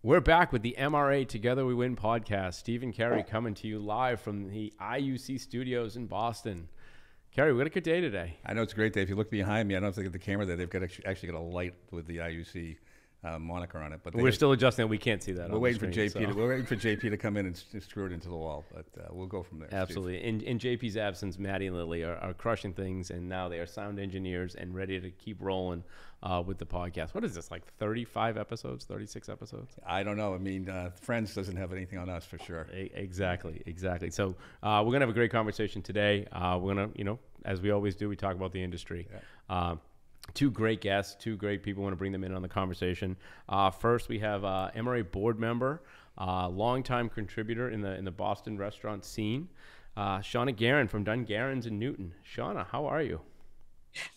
We're back with the MRA Together We Win podcast. Steve and Kerry coming to you live from the IUC studios in Boston. Kerry, we got a good day today. I know it's a great day. If you look behind me, I don't know if they get the camera there. They've got actually got a light with the IUC moniker on it. But we're still adjusting it. We can't see that. We're waiting for JP. We're waiting for JP to come in and screw it into the wall. But we'll go from there. Absolutely. In JP's absence, Maddie and Lily are crushing things, and now they are sound engineers and ready to keep rolling with the podcast. What is this, like 35 episodes, 36 episodes? I don't know. I mean, Friends doesn't have anything on us for sure. Exactly. So we're going to have a great conversation today. We're going to, as we always do, we talk about the industry. Yeah. Two great guests, two great people. Want to bring them in on the conversation. First, we have MRA board member, longtime contributor in the Boston restaurant scene, Seana Gaherin from Dunngaherins and Newton. Seana, how are you?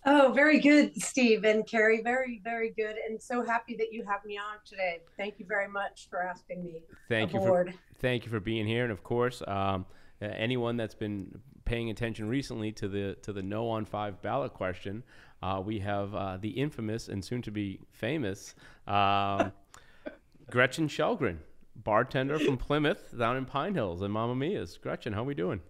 Oh, very good, Steve and Kerry. Very, very good. And so happy that you have me on today. Thank you very much for asking me aboard. Thank you for being here. And of course, anyone that's been paying attention recently to the No on 5 ballot question, we have the infamous and soon to be famous Gretchen Shelgren, bartender from Plymouth down in Pine Hills and Mamma Mia's. Gretchen, how are we doing?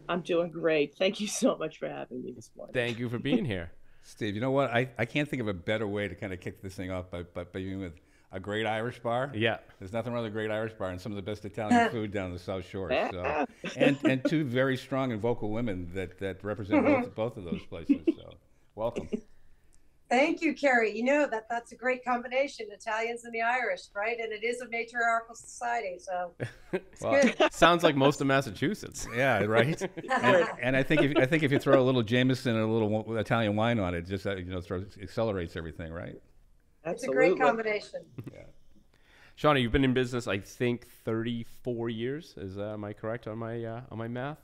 I'm doing great. Thank you so much for having me this morning. Thank you for being here. Steve, you know what? I can't think of a better way to kind of kick this thing off by being with a great Irish bar. Yeah. There's nothing wrong with a great Irish bar and some of the best Italian food down the South Shore. So, and two very strong and vocal women that represent both of those places. So welcome. Thank you, Kerry. You know that's a great combination, Italians and the Irish, right? And it is a matriarchal society, so it's good. Sounds like most of Massachusetts. Yeah, right. and I think if you throw a little Jameson and a little Italian wine on it, just accelerates everything, right? It's a great combination. Yeah. Seana, you've been in business, I think, 34 years. Am I correct on my math?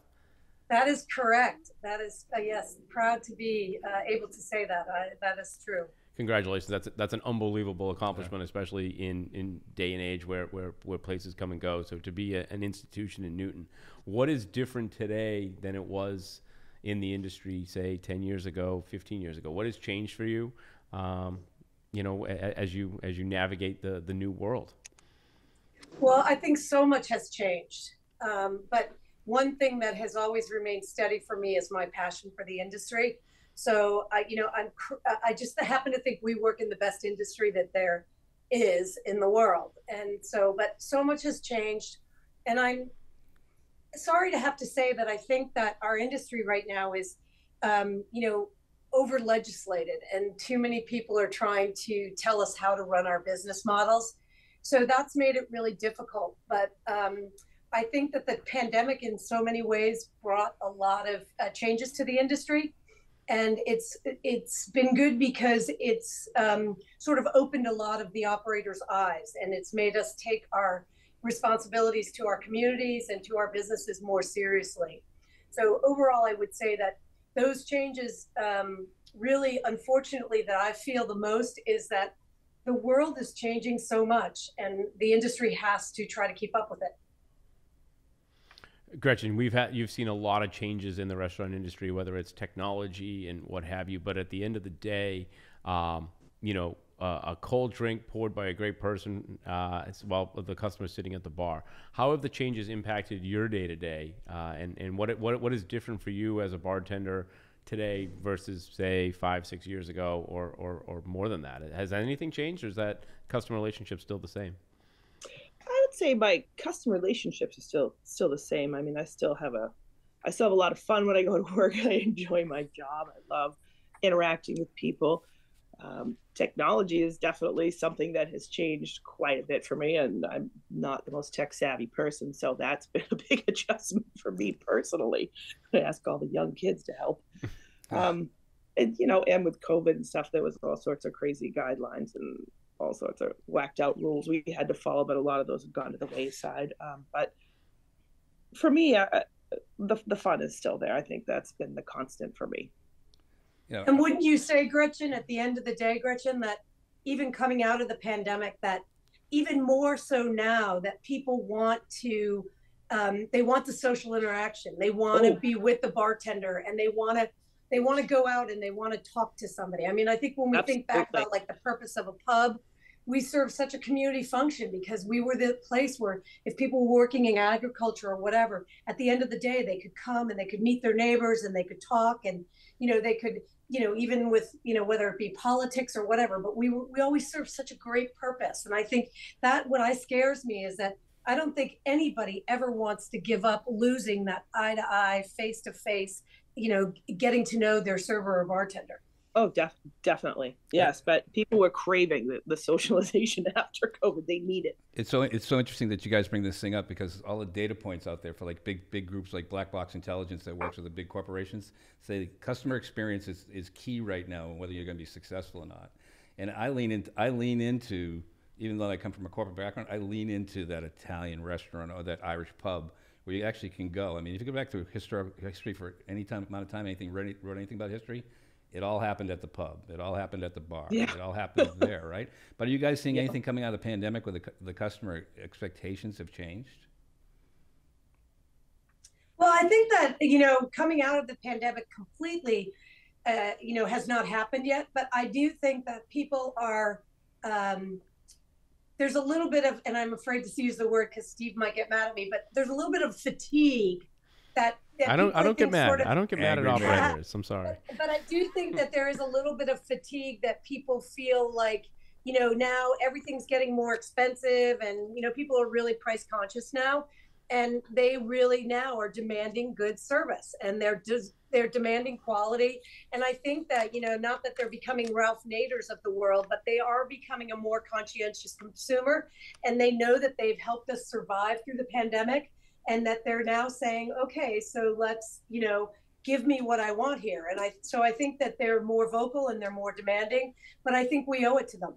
That is correct. That is yes. Proud to be able to say that. That is true. Congratulations. That's an unbelievable accomplishment, especially in day and age where places come and go. So to be an institution in Newton, what is different today than it was in the industry, say 10 years ago, 15 years ago? What has changed for you? As you navigate the new world? Well, I think so much has changed. But one thing that has always remained steady for me is my passion for the industry. So, I just happen to think we work in the best industry that there is in the world. And so, but so much has changed. And I'm sorry to have to say that I think that our industry right now is, over legislated, and too many people are trying to tell us how to run our business models. So that's made it really difficult. But I think that the pandemic in so many ways brought a lot of changes to the industry. And it's been good because it's sort of opened a lot of the operators' eyes, and it's made us take our responsibilities to our communities and to our businesses more seriously. So overall, I would say that those changes really, unfortunately, that I feel the most is that the world is changing so much and the industry has to try to keep up with it. Gretchen, you've seen a lot of changes in the restaurant industry, whether it's technology and what have you. But at the end of the day, a cold drink poured by a great person while the customer is sitting at the bar. How have the changes impacted your day to day? And what is different for you as a bartender today versus say 5-6 years ago or more than that? Has anything changed, or is that customer relationship still the same? I would say my customer relationships are still the same. I mean, I still have a lot of fun when I go to work. I enjoy my job. I love interacting with people. Technology is definitely something that has changed quite a bit for me, and I'm not the most tech savvy person, so that's been a big adjustment for me personally. I ask all the young kids to help. And with COVID and stuff, there was all sorts of crazy guidelines and all sorts of whacked out rules we had to follow, but a lot of those have gone to the wayside. But for me, the fun is still there. I think that's been the constant for me. And wouldn't you say, Gretchen, at the end of the day, Gretchen, that even coming out of the pandemic, that even more so now that people want to, they want the social interaction. They want to be with the bartender, and they want to go out and they want to talk to somebody. I mean, I think when we think back about like the purpose of a pub, we served such a community function because we were the place where if people were working in agriculture or whatever, at the end of the day, they could come and they could meet their neighbors and they could talk and, they could, even with, whether it be politics or whatever, but we always served such a great purpose. And I think that what scares me is that I don't think anybody ever wants to give up losing that eye to eye, face to face, getting to know their server or bartender. Oh, definitely. Yes. But people were craving the socialization after COVID. They need it. It's so interesting that you guys bring this thing up because all the data points out there for like big groups like Black Box Intelligence that works with the big corporations say customer experience is key right now, whether you're going to be successful or not. And I lean into, even though I come from a corporate background, I lean into that Italian restaurant or that Irish pub where you actually can go. I mean, if you go back to history for any amount of time, wrote anything about history, it all happened at the pub. It all happened at the bar. Yeah. It all happened there, right? But are you guys seeing anything coming out of the pandemic where the customer expectations have changed? Well, I think that, coming out of the pandemic completely, has not happened yet. But I do think that people are, there's a little bit of, and I'm afraid to use the word because Steve might get mad at me, but there's a little bit of fatigue that I don't get mad. I don't get mad at operators. I'm sorry. But I do think that there is a little bit of fatigue that people feel like, now everything's getting more expensive and, people are really price conscious now. And they really now are demanding good service and they're demanding quality. And I think that, not that they're becoming Ralph Naders of the world, but they are becoming a more conscientious consumer. And they know that they've helped us survive through the pandemic. And that they're now saying, okay, so let's, give me what I want here. And I think that they're more vocal and they're more demanding, but I think we owe it to them.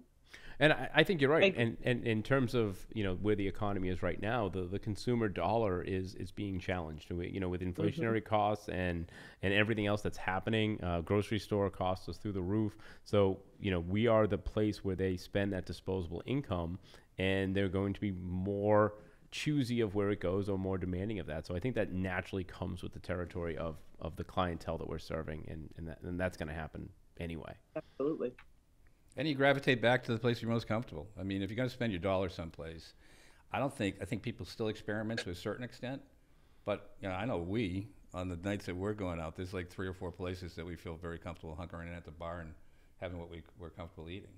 And I think you're right. And in terms of, where the economy is right now, the consumer dollar is being challenged, with inflationary costs and everything else that's happening. Grocery store costs us through the roof. So, we are the place where they spend that disposable income and they're going to be more choosy of where it goes or more demanding of that. So I think that naturally comes with the territory of the clientele that we're serving, and that's going to happen anyway. Absolutely. And you gravitate back to the place you're most comfortable. I mean, if you're going to spend your dollar someplace, I think people still experiment to a certain extent, but I know on the nights that we're going out, there's like 3 or 4 places that we feel very comfortable hunkering in at the bar and having what we're comfortable eating.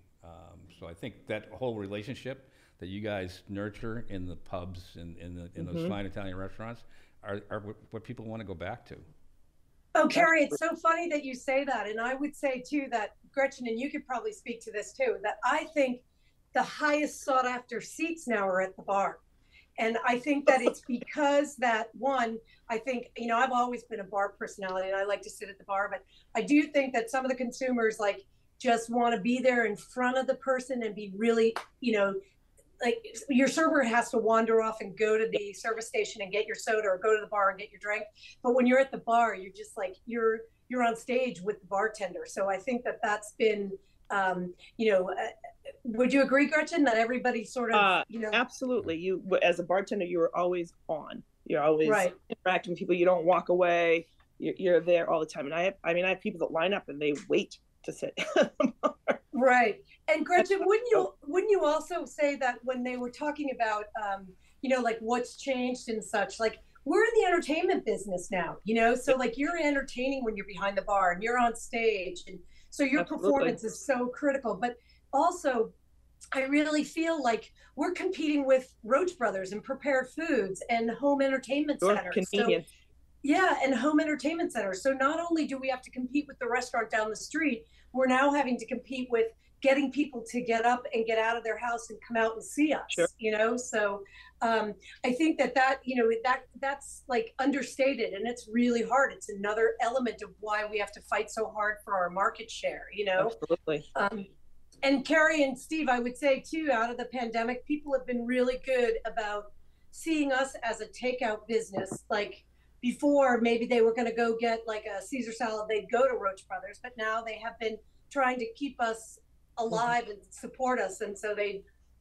So I think that whole relationship that you guys nurture in the pubs and in those fine Italian restaurants are what people want to go back to. Oh, Kerry, it's so funny that you say that. And I would say, too, that, Gretchen, and you could probably speak to this, too, that I think the highest sought after seats now are at the bar. And I think that it's because that, one, I think, I've always been a bar personality and I like to sit at the bar, but I do think that some of the consumers just want to be there in front of the person and be really, like your server has to wander off and go to the service station and get your soda or go to the bar and get your drink. But when you're at the bar, you're just like, you're on stage with the bartender. So I think that that's been, would you agree, Gretchen, that everybody sort of, Absolutely. You, as a bartender, you were always on. You're always interacting with people. You don't walk away. You're there all the time. And I have people that line up and they wait to sit at the bar. Right. And Gretchen, wouldn't you also say that when they were talking about, like what's changed and such, like we're in the entertainment business now, so like you're entertaining when you're behind the bar and you're on stage. And so your performance is so critical. But also, I really feel like we're competing with Roach Brothers and prepared foods and home entertainment centers. Convenience. And home entertainment centers. So not only do we have to compete with the restaurant down the street, we're now having to compete with getting people to get up and get out of their house and come out and see us. Sure. So I think that's like understated, and it's really hard. It's another element of why we have to fight so hard for our market share. Absolutely. And Kerry and Steve, I would say too, out of the pandemic, people have been really good about seeing us as a takeout business. Like before, maybe they were going to go get like a Caesar salad, they'd go to Roach Brothers, but now they have been trying to keep us alive and support us. And so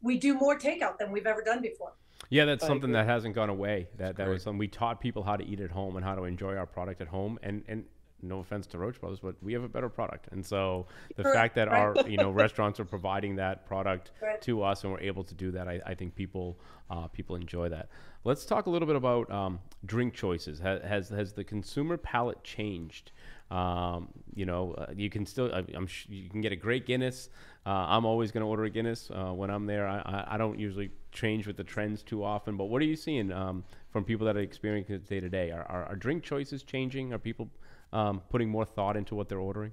we do more takeout than we've ever done before. Yeah, that's something that hasn't gone away. That was something we taught people how to eat at home and how to enjoy our product at home. And no offense to Roach Brothers, but we have a better product. And so the Correct. fact that our, restaurants are providing that product Right. to us and we're able to do that, I think people enjoy that. Let's talk a little bit about drink choices. Has the consumer palate changed? You can still, you can get a great Guinness. I'm always going to order a Guinness when I'm there. I don't usually change with the trends too often, but what are you seeing from people that are experiencing it day to day? Are drink choices changing? Are people putting more thought into what they're ordering?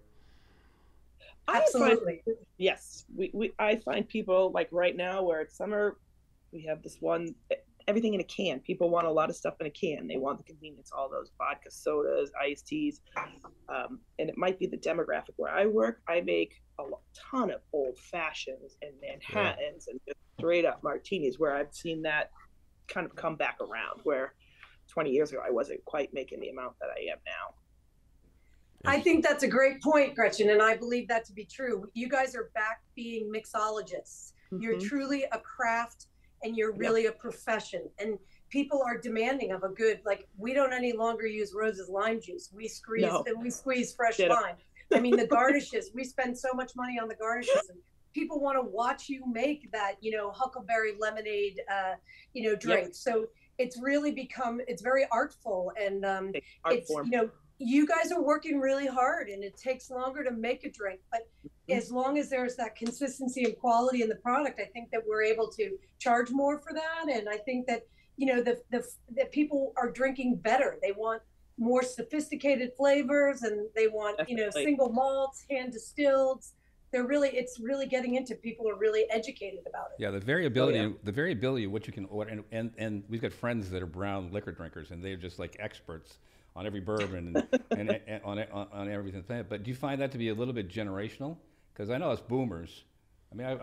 Absolutely. Yes. I find people like right now where it's summer, we have this one, everything in a can. People want a lot of stuff in a can. They want the convenience, all those vodka, sodas, iced teas. And it might be the demographic where I work. I make a ton of old fashions and Manhattans and just straight up martinis, where I've seen that kind of come back around, where 20 years ago I wasn't quite making the amount that I am now. I think that's a great point, Gretchen, and I believe that to be true. You guys are back being mixologists. You're truly a craft, and you're really a profession. And people are demanding of a good, like, we don't any longer use Rose's lime juice. We squeeze fresh lime. I mean, the garnishes, we spend so much money on the garnishes, and people want to watch you make that, huckleberry lemonade, drink. So it's really become, it's very artful, and you guys are working really hard, and it takes longer to make a drink, but as long as there's that consistency and quality in the product, I think that we're able to charge more for that. And I think that, that people are drinking better. They want more sophisticated flavors, and they want, single malts, hand distilled. It's really getting into, people are really educated about it. Yeah, the variability of what you can order, and we've got friends that are brown liquor drinkers, and they're just like experts on every bourbon and on everything. But do you find that to be a little bit generational? Because I know us boomers,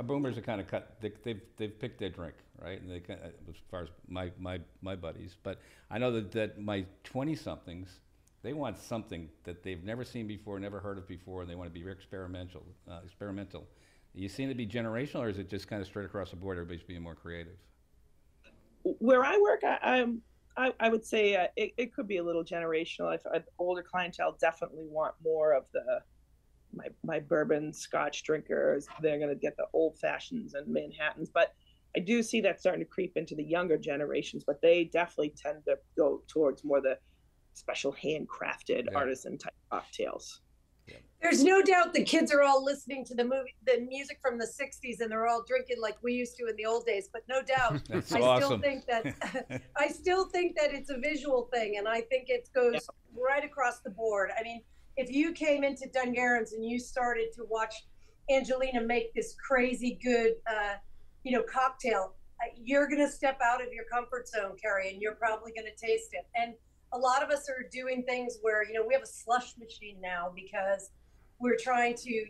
boomers are kind of cut. They've picked their drink, right? And as far as my buddies, but I know that my 20-somethings, they want something that they've never seen before, never heard of before, and they want to be very experimental. You seem to be generational, or is it just kind of straight across the board? Everybody's being more creative. Where I work, I would say it could be a little generational. Older clientele definitely want more of my bourbon, Scotch drinkers. They're going to get the old fashions and Manhattans, but I do see that starting to creep into the younger generations. But they definitely tend to go towards more the special handcrafted artisan type cocktails. Yeah. There's no doubt the kids are all listening to the music from the 60s, and they're all drinking like we used to in the old days. But no doubt, still think that I still think that it's a visual thing, and I think it goes right across the board. I mean, if you came into Dunngaherins and you started to watch Angelina make this crazy good, cocktail, you're going to step out of your comfort zone, Kerry, and you're probably going to taste it. And a lot of us are doing things where, we have a slush machine now because we're trying to,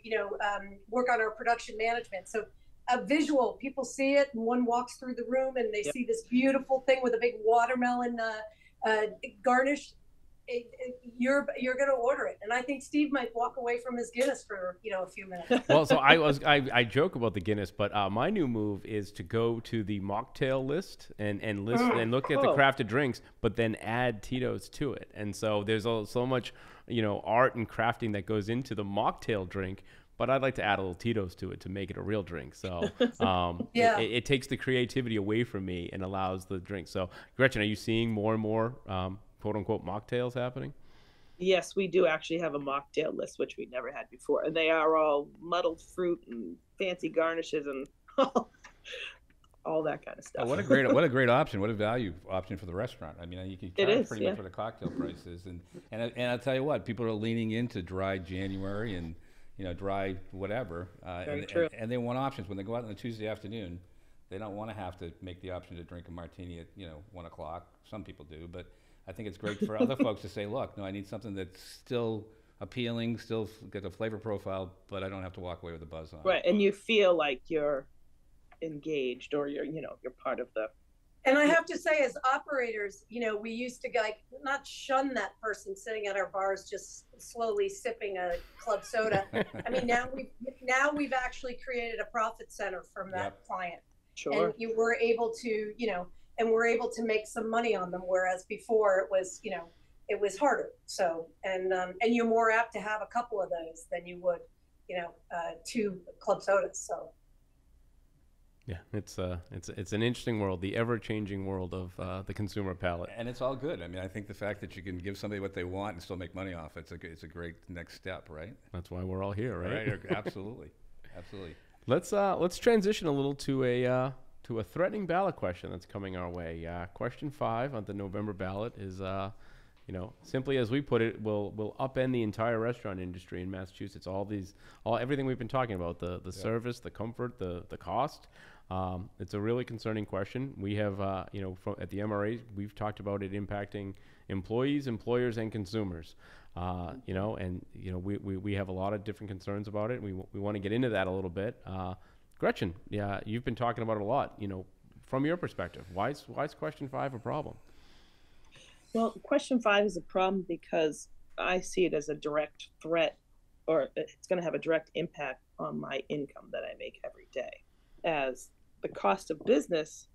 work on our production management. So a visual, people see it, and one walks through the room and they see this beautiful thing with a big watermelon garnish. You're going to order it. And I think Steve might walk away from his Guinness for, a few minutes. Well, so I joke about the Guinness, but my new move is to go to the mocktail list and look at the crafted drinks, but then add Tito's to it. And so there's so much, art and crafting that goes into the mocktail drink, but I'd like to add a little Tito's to it to make it a real drink. So it takes the creativity away from me and allows the drink. So Gretchen, are you seeing more and more quote unquote mocktails happening? Yes, we do actually have a mocktail list, which we never had before. And they are all muddled fruit and fancy garnishes and all that kind of stuff. Oh, what a great option. What a value option for the restaurant. I mean, you can charge pretty much for the cocktail prices. And I'll tell you what, people are leaning into dry January and, dry whatever. And they want options. When they go out on a Tuesday afternoon, they don't want to have to make the option to drink a martini at, 1 o'clock. Some people do, but I think it's great for other folks to say, look, no, I need something that's still appealing, still get a flavor profile, but I don't have to walk away with a buzz on. Right, and you feel like you're engaged, or you're part of the. And I have to say, as operators, we used to not shun that person sitting at our bars just slowly sipping a club soda. I mean, now we've actually created a profit center from that client. Sure. And we're able to, and we're able to make some money on them. Whereas before it was, it was harder. So, and you're more apt to have a couple of those than you would, two club sodas. So. Yeah, it's an interesting world, the ever-changing world of the consumer palate. And it's all good. I mean, I think the fact that you can give somebody what they want and still make money off it's a great next step, right? That's why we're all here, right? Right. Absolutely, absolutely. Let's transition a little to a threatening ballot question that's coming our way. Question 5 on the November ballot is, simply as we put it, will upend the entire restaurant industry in Massachusetts. Everything we've been talking about, the service, the comfort, the cost. It's a really concerning question. We have, at the MRA, we've talked about it impacting employees, employers, and consumers. We have a lot of different concerns about it. We want to get into that a little bit. Gretchen, you've been talking about it a lot. From your perspective, why is question 5 a problem? Well, question 5 is a problem because I see it as a direct threat, or it's going to have a direct impact on my income that I make every day. As the cost of business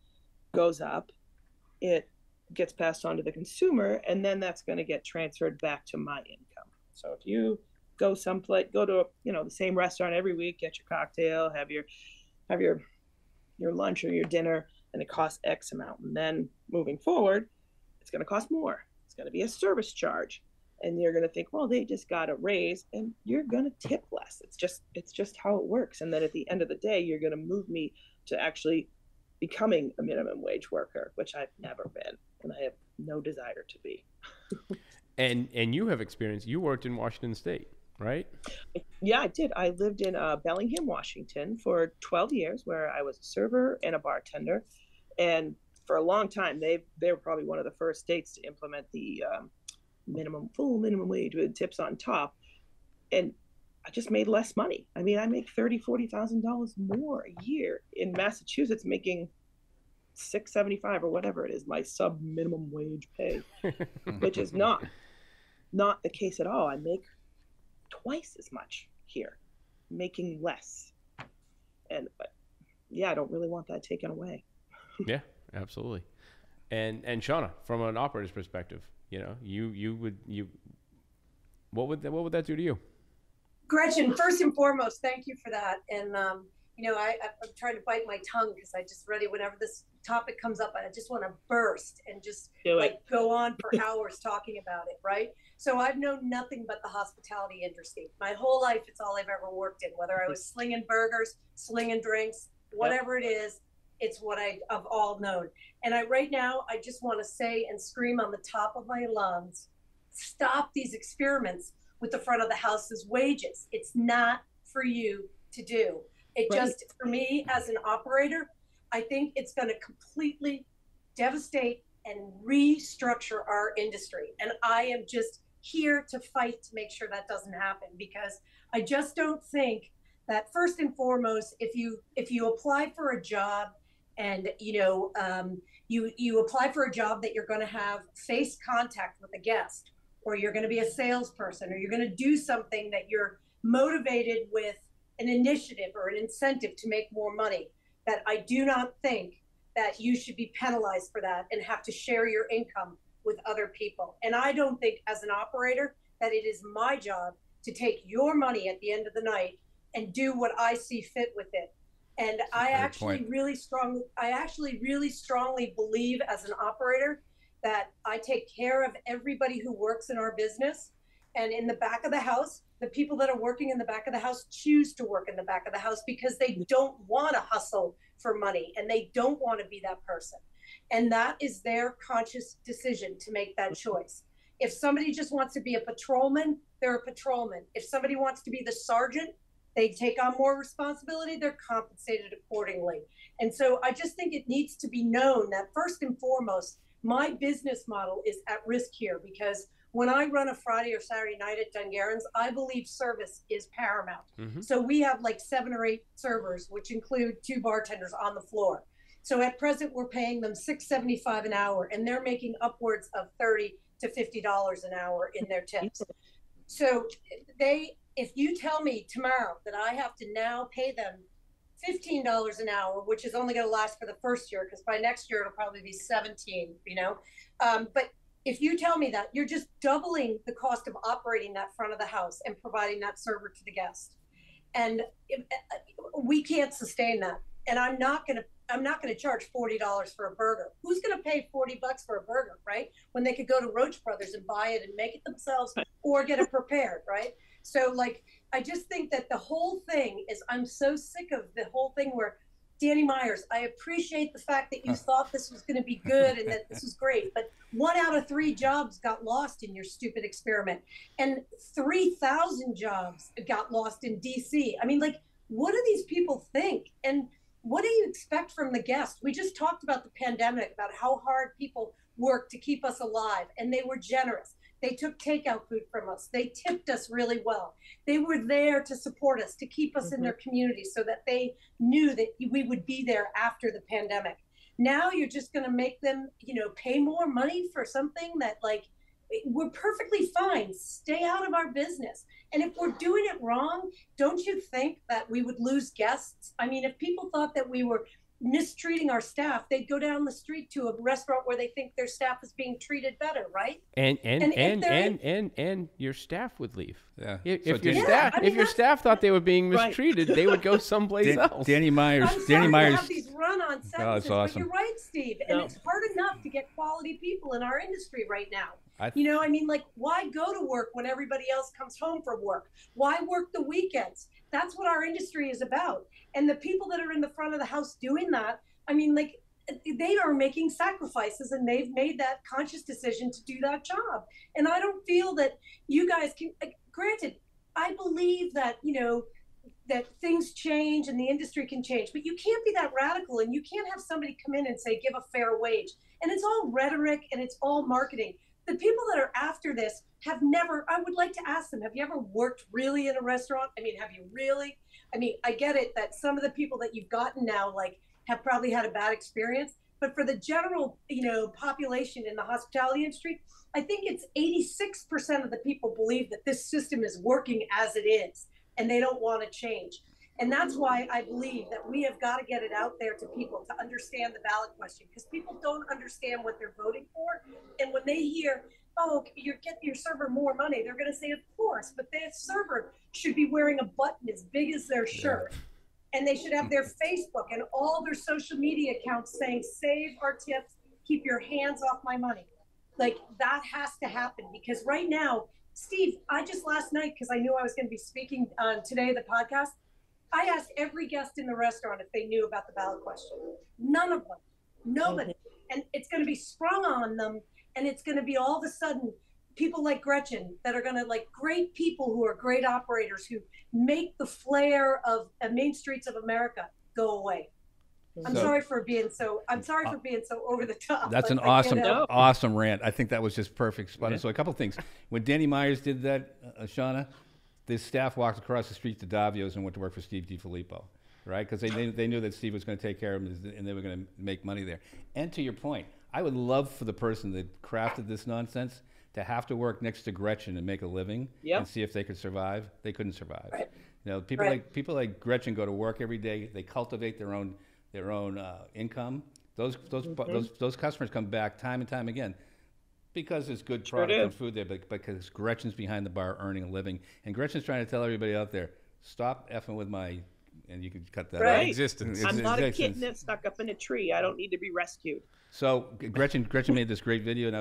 goes up, it gets passed on to the consumer, and then that's going to get transferred back to my income. So if you go to the same restaurant every week, get your cocktail, have your lunch or your dinner, and it costs X amount, and then moving forward, it's going to cost more. It's going to be a service charge, and you're going to think, well, they just got a raise, and you're going to tip less. It's just how it works. And then at the end of the day, you're going to move me to actually becoming a minimum wage worker, which I've never been, and I have no desire to be. And you have experience. You worked in Washington State, right? Yeah, I did. I lived in Bellingham, Washington for 12 years, where I was a server and a bartender. And for a long time, they were probably one of the first states to implement the full minimum wage with tips on top. And I just made less money. I mean, I make $30,000-$40,000 more a year in Massachusetts, making $6.75 or whatever it is, my sub minimum wage pay, which is not the case at all. I make twice as much here, making less. But I don't really want that taken away. Yeah, absolutely. And Seana, from an operator's perspective, what would that do to you? Gretchen, first and foremost, thank you for that. And I'm trying to bite my tongue because I just ready whenever this topic comes up, I just want to burst and just go on for hours talking about it, right? So I've known nothing but the hospitality industry. My whole life, it's all I've ever worked in, whether I was slinging burgers, slinging drinks, whatever it is, it's what I've all known. And right now, I just want to say and scream on the top of my lungs, stop these experiments with the front of the house's wages. It's not for you to do. Just, for me as an operator, I think it's going to completely devastate and restructure our industry. And I am just here to fight to make sure that doesn't happen, because I just don't think that, first and foremost, if you apply for a job and you apply for a job that you're going to have face contact with a guest, or you're going to be a salesperson, or you're going to do something that you're motivated with an initiative or an incentive to make more money, that I do not think that you should be penalized for that and have to share your income with other people. And I don't think, as an operator, that it is my job to take your money at the end of the night and do what I see fit with it. And I actually really strongly believe, as an operator, that I take care of everybody who works in our business. And in the back of the house, the people that are working in the back of the house choose to work in the back of the house because they don't want to hustle for money, and they don't want to be that person. And that is their conscious decision to make that choice. If somebody just wants to be a patrolman, they're a patrolman. If somebody wants to be the sergeant, they take on more responsibility, they're compensated accordingly. And so I just think it needs to be known that, first and foremost, my business model is at risk here, because when I run a Friday or Saturday night at Dunngaherins, I believe service is paramount. Mm-hmm. So we have like 7 or 8 servers, which include 2 bartenders on the floor. So at present, we're paying them $6.75 an hour, and they're making upwards of $30 to $50 an hour in their tips. So if you tell me tomorrow that I have to now pay them $15 an hour, which is only going to last for the first year, because by next year it'll probably be 17, but if you tell me that, you're just doubling the cost of operating that front of the house and providing that server to the guest. And we can't sustain that. And I'm not going to charge $40 for a burger. Who's going to pay $40 for a burger, right? When they could go to Roach Brothers and buy it and make it themselves or get it prepared, right? So like, I just think that the whole thing is, I'm so sick of the whole thing where, Danny Myers, I appreciate the fact that you thought this was going to be good and that this was great, but 1 out of 3 jobs got lost in your stupid experiment, and 3,000 jobs got lost in DC. I mean, like, what do these people think? And what do you expect from the guest? We just talked about the pandemic, about how hard people worked to keep us alive, and they were generous. They took takeout food from us. They tipped us really well. They were there to support us, to keep us in their community so that they knew that we would be there after the pandemic. Now you're just going to make them, pay more money for something that, like, we're perfectly fine. Stay out of our business. And if we're doing it wrong, don't you think that we would lose guests? I mean, if people thought that we were mistreating our staff, they'd go down the street to a restaurant where they think their staff is being treated better, right? And your staff would leave. Yeah. If your staff thought they were being mistreated, they would go someplace else. Danny Myers. I'm Danny sorry Myers. to have these run-on sentences, that's awesome. but you're right, Steve. And it's hard enough to get quality people in our industry right now. Why go to work when everybody else comes home from work? Why work the weekends? That's what our industry is about. And the people that are in the front of the house doing that, I mean, like, they are making sacrifices, and they've made that conscious decision to do that job. And I don't feel that you guys can, granted, I believe that, that things change and the industry can change, but you can't be that radical, and you can't have somebody come in and say, give a fair wage. And it's all rhetoric and it's all marketing. The people that are after this have never, I would like to ask them, have you ever worked really in a restaurant? I mean, have you really? I mean, I get it that some of the people that you've gotten now, like, have probably had a bad experience, but for the general, population in the hospitality industry, I think it's 86% of the people believe that this system is working as it is, and they don't want to change. And that's why I believe that we have got to get it out there to people to understand the ballot question, because people don't understand what they're voting for. And when they hear, oh, you're getting your server more money, they're going to say, of course, but their server should be wearing a button as big as their shirt. Yeah. And they should have their Facebook and all their social media accounts saying, save our tips, keep your hands off my money. Like, that has to happen, because right now, Steve, I just last night, because I knew I was going to be speaking on today, the podcast, I asked every guest in the restaurant if they knew about the ballot question. None of them. Nobody. And it's going to be sprung on them. And it's going to be all of a sudden people like Gretchen that are going to, like, great people who are great operators who make the flair of Main Streets of America go away. I'm sorry for being so over the top. That's an awesome rant. I think that was just perfect. Spot on. So a couple things. When Danny Myers did that, Seana, the staff walked across the street to Davio's and went to work for Steve DiFilippo, right? Because they knew that Steve was going to take care of them and they were going to make money there. And to your point, I would love for the person that crafted this nonsense to have to work next to Gretchen and make a living and see if they could survive. They couldn't survive. Right. People like Gretchen go to work every day. They cultivate their own income. Those customers come back time and time again. Because there's good product and food there, but because Gretchen's behind the bar earning a living. And Gretchen's trying to tell everybody out there, stop effing with my, and you can cut that out. Existence. I'm not a kitten that's stuck up in a tree. I don't need to be rescued. So Gretchen made this great video, and I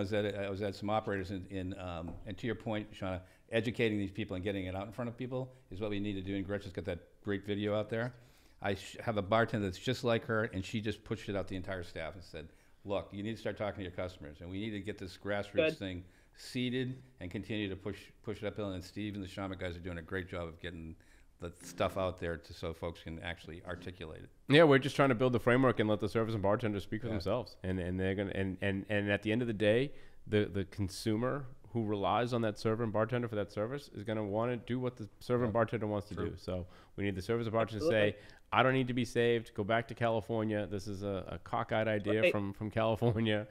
was at some operators and to your point, Seana, educating these people and getting it out in front of people is what we need to do. And Gretchen's got that great video out there. I have a bartender that's just like her, and she just pushed it out the entire staff and said, look, you need to start talking to your customers, and we need to get this grassroots thing seeded and continue to push it uphill. And Steve and the Shaman guys are doing a great job of getting the stuff out there so folks can actually articulate it. Yeah, we're just trying to build the framework and let the servers and bartenders speak for themselves. And they're gonna and at the end of the day, the consumer who relies on that server and bartender for that service is going to want to do what the server and bartender wants to do. So we need the servers and bartenders to say, I don't need to be saved. Go back to California. This is a cockeyed idea from California.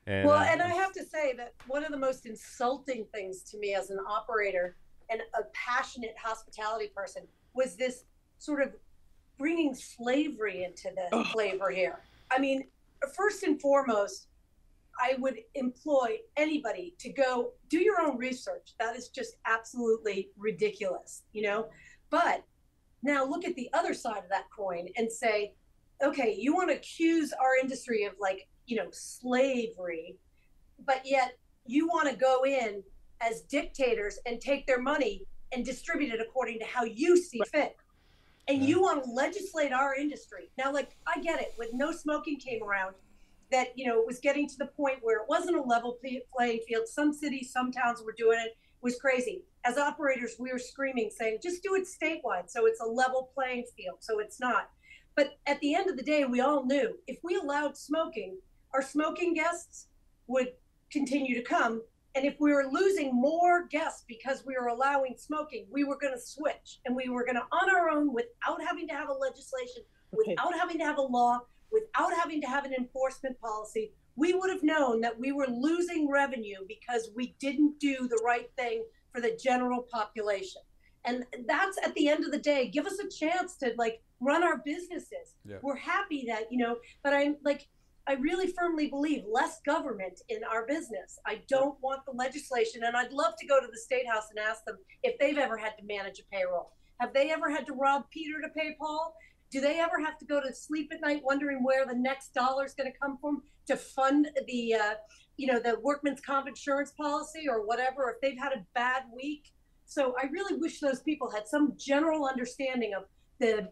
And, and I have to say that one of the most insulting things to me as an operator and a passionate hospitality person was this sort of bringing slavery into the flavor here. I mean, first and foremost, I would employ anybody to go do your own research. That is just absolutely ridiculous, you know? But now look at the other side of that coin and say, okay, you want to accuse our industry of, like, you know, slavery, but yet you want to go in as dictators and take their money and distribute it according to how you see fit. And you want to legislate our industry. Now, like, I get it. When no smoking came around, that, you know, it was getting to the point where it wasn't a level playing field. Some cities, some towns were doing it. It was crazy. As operators, we were screaming, saying, just do it statewide so it's a level playing field. So it's not. But at the end of the day, we all knew if we allowed smoking, our smoking guests would continue to come. And if we were losing more guests because we were allowing smoking, we were going to switch, and we were going to, on our own, without having to have a legislation, without having to have a law, without having to have an enforcement policy, we would have known that we were losing revenue because we didn't do the right thing for the general population. And that's, at the end of the day, give us a chance to, like, run our businesses. Yeah. We're happy that, you know, but I really firmly believe less government in our business. I don't want the legislation, and I'd love to go to the State House and ask them if they've ever had to manage a payroll. Have they ever had to rob Peter to pay Paul? Do they ever have to go to sleep at night wondering where the next dollar is going to come from to fund the, you know, the workman's comp insurance policy or whatever, if they've had a bad week? So I really wish those people had some general understanding of the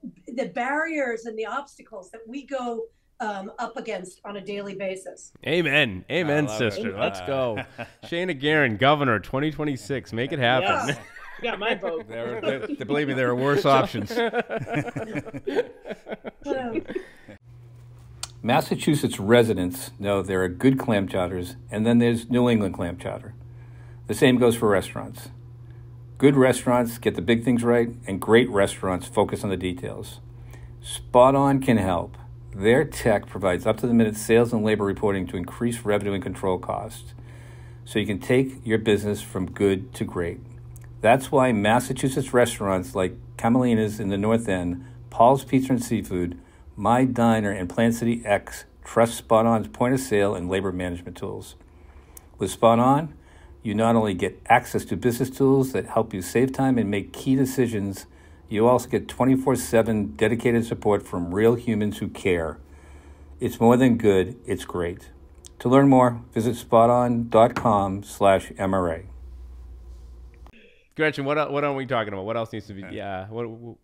barriers and the obstacles that we go up against on a daily basis. Amen. Amen, sister. Let's go. Seana Gaherin, Governor 2026. Make it happen. Yes. Got my vote. Believe me, there are worse options. Massachusetts residents know there are good clam chowders, and then there's New England clam chowder. The same goes for restaurants. Good restaurants get the big things right, and great restaurants focus on the details. Spot On can help. Their tech provides up-to-the-minute sales and labor reporting to increase revenue and control costs, so you can take your business from good to great. That's why Massachusetts restaurants like Camelina's in the North End, Paul's Pizza and Seafood, My Diner, and Plant City X trust Spot On's point-of-sale and labor management tools. With Spot On, you not only get access to business tools that help you save time and make key decisions, you also get 24/7 dedicated support from real humans who care. It's more than good, it's great. To learn more, visit spoton.com/MRA. Gretchen, what are we talking about? What else needs to be? Yeah,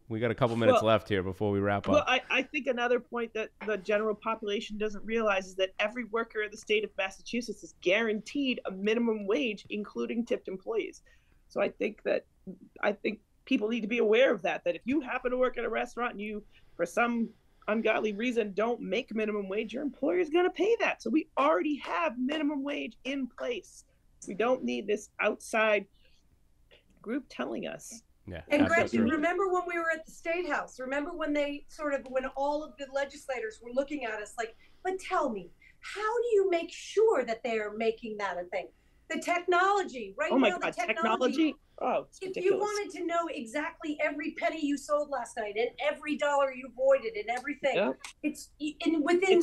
we got a couple minutes left here before we wrap up. Well, I think another point that the general population doesn't realize is that every worker in the state of Massachusetts is guaranteed a minimum wage, including tipped employees. So I think people need to be aware of that if you happen to work at a restaurant and you, for some ungodly reason, don't make minimum wage, your employer is going to pay that. So we already have minimum wage in place. We don't need this outside group telling us. Yeah. And Gretchen, remember when we were at the State House? Remember when when all of the legislators were looking at us like, but tell me, how do you make sure that they're making that a thing? The technology, right? Oh my now, God, the technology. Oh, it's if ridiculous. you wanted to know exactly every penny you sold last night and every dollar you voided and everything, it's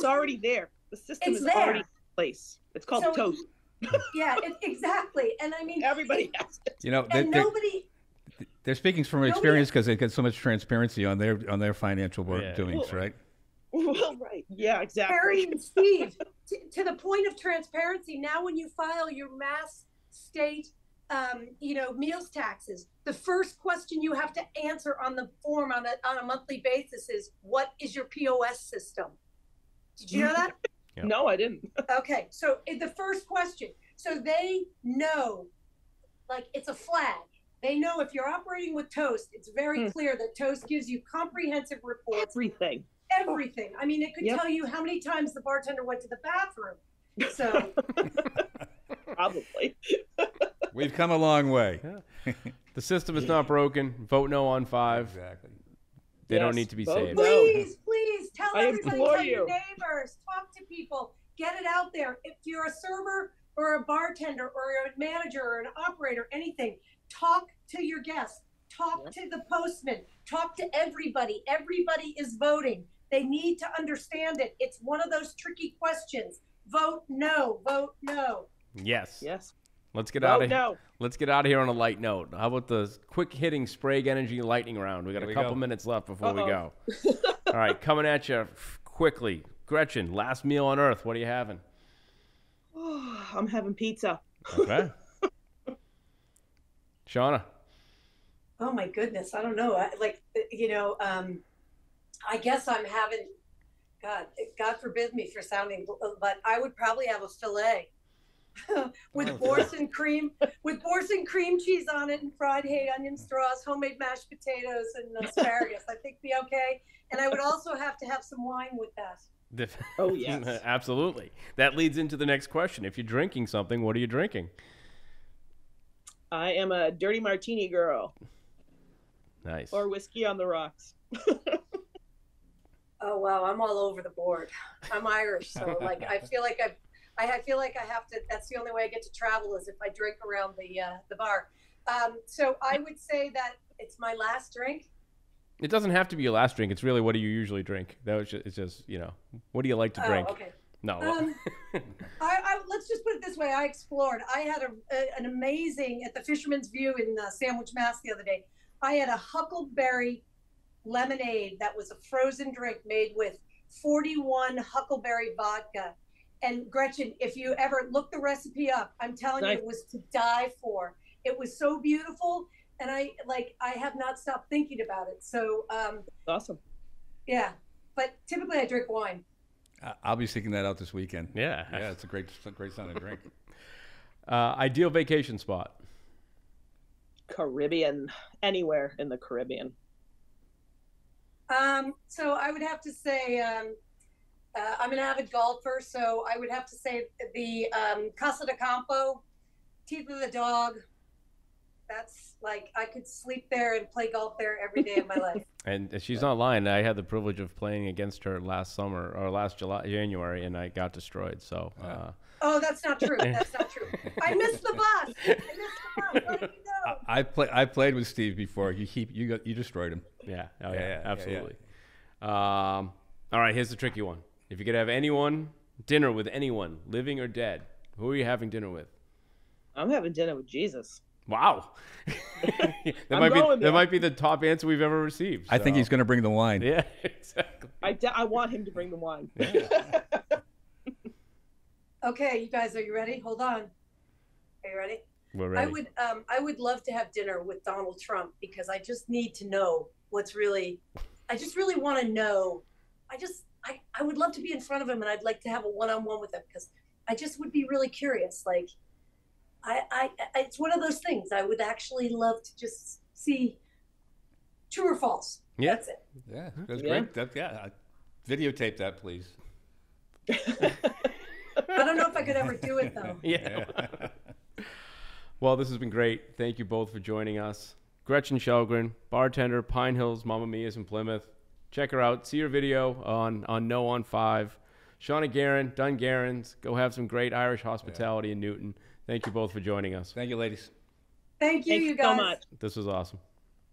already there. The system is already in place. It's called Toast. Yeah, exactly. And I mean, everybody has it. You know, they're speaking from experience because they get so much transparency on their financial doings, right? Well, right. Yeah, exactly. Kerry and Steve, to the point of transparency, now when you file your Mass state, meals taxes, the first question you have to answer on the form on a monthly basis is, what is your POS system? Did you know that? Yep. No, I didn't. Okay, so the first question, so they know, like, it's a flag. They know if you're operating with Toast, it's very clear that Toast gives you comprehensive reports. Everything. I mean, it could tell you how many times the bartender went to the bathroom. So probably. We've come a long way. Yeah. The system is not broken. Vote no on 5. Exactly. They don't need to be saved. Please tell everybody, tell you. your neighbors, talk to people, get it out there. If you're a server or a bartender or a manager or an operator, anything, talk to your guests, talk to the postman, talk to everybody. Everybody is voting. They need to understand it. It's one of those tricky questions. vote no, vote no. Yes. Yes. Let's get Vote out of no. Let's get out of here on a light note. How about the quick hitting Sprague Energy lightning round? We got Here a we couple go. minutes left before we Uh-oh. go. All right, coming at you quickly. Gretchen, last meal on earth. What are you having? I'm having pizza. Okay. Shauna. Oh my goodness, I don't know. I guess I'm having, God forbid me for sounding, but I would probably have a fillet with Boursin cream cheese on it, and fried onion straws, homemade mashed potatoes, and asparagus. I think be okay. And I would also have to have some wine with that. Oh, yes. Absolutely. That leads into the next question. If you're drinking something, what are you drinking? I am a dirty martini girl. Nice. Or whiskey on the rocks. Oh wow, I'm all over the board. I'm Irish, so like I feel like I have to. That's the only way I get to travel is if I drink around the bar. So I would say that it's my last drink. It doesn't have to be your last drink. It's really, what do you usually drink? It's just, what do you like to drink? Oh, okay. No. Let's just put it this way. I explored. I had an amazing, at the Fisherman's View in Sandwich, Mass. the other day. I had a huckleberry lemonade that was a frozen drink made with 41 huckleberry vodka. And Gretchen, if you ever look the recipe up, I'm telling you, it was to die for. It was so beautiful, and I have not stopped thinking about it. So Awesome. yeah, but typically I drink wine. I'll be seeking that out this weekend. Yeah. Yeah, it's a great sounding drink. Ideal vacation spot. Caribbean. Anywhere in the Caribbean. So I would have to say, I'm an avid golfer, so I would have to say the Casa de Campo, Teeth of the Dog. That's like, I could sleep there and play golf there every day of my life. And she's not lying. I had the privilege of playing against her last January, and I got destroyed. So. Oh, that's not true. That's not true. I missed the bus. What did you know? I played with Steve before. You destroyed him. Yeah. Oh, Yeah, yeah. yeah, Absolutely. All right. Here's the tricky one. If you could have dinner with anyone, living or dead, who are you having dinner with? I'm having dinner with Jesus. Wow. that might be the top answer we've ever received. I think he's going to bring the wine. Yeah, exactly. I want him to bring the wine. Yeah. Okay, you guys, are you ready? Hold on. Are you ready? We're ready. I would love to have dinner with Donald Trump because I just need to know I just really want to know. I would love to be in front of him, and I'd like to have a one-on-one with him because I just would be really curious. Like, it's one of those things I would actually love to just see. True or false? Yeah. That's it. Yeah, that's great. Videotape that, please. I don't know if I could ever do it though. Yeah. Well, this has been great. Thank you both for joining us. Gretchen Shelgren, bartender, Pine Hills, Mamma Mia's in Plymouth. Check her out. See her video on No on 5. Seana Gaherin, Dunngaherins. Go have some great Irish hospitality in Newton. Thank you both for joining us. Thank you, ladies. Thank you, Thank you you guys. so much. This was awesome.